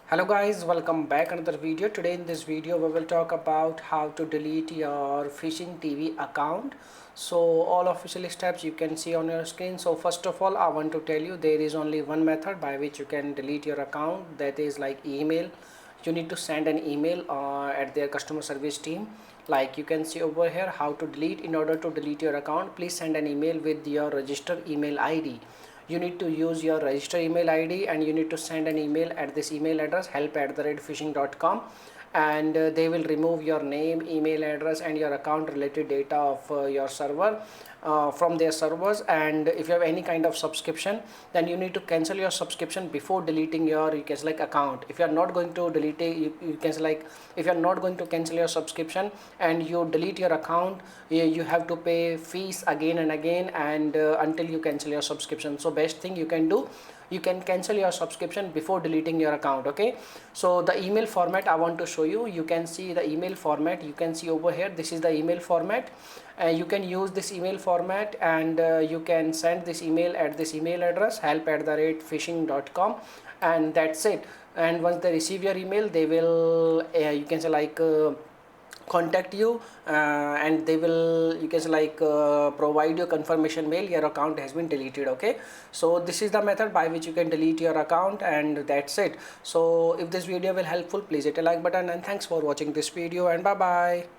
Hello guys, welcome back another video. Today in this video we will talk about how to delete your phishing TV account. So all official steps you can see on your screen. So first of all, I want to tell you there is only one method by which you can delete your account, that is like email. You need to send an email at their customer service team. Like you can see over here how to delete. In order to delete your account, please send an email with your registered email ID. You need to use your register email ID and you need to send an email at this email address help@fishing.com, and they will remove your name, email address and your account related data of your server from their servers. And if you have any kind of subscription, then you need to cancel your subscription before deleting your, you can say, like account. If you are not going to delete it, you can say, like, if you are not going to cancel your subscription and you delete your account, you have to pay fees again and again, and until you cancel your subscription. So best thing you can do, you can cancel your subscription before deleting your account. Okay, so the email format I want to show you. You can see the email format. You can see over here, this is the email format. You can use this email format, and you can send this email at this email address help@fishing.com, and that's it. And once they receive your email, they will you can say, like, contact you, and they will, you can say, like, provide you confirmation mail your account has been deleted. Okay, so this is the method by which you can delete your account, and that's it. So if this video will helpful, please hit a like button, and thanks for watching this video, and bye bye.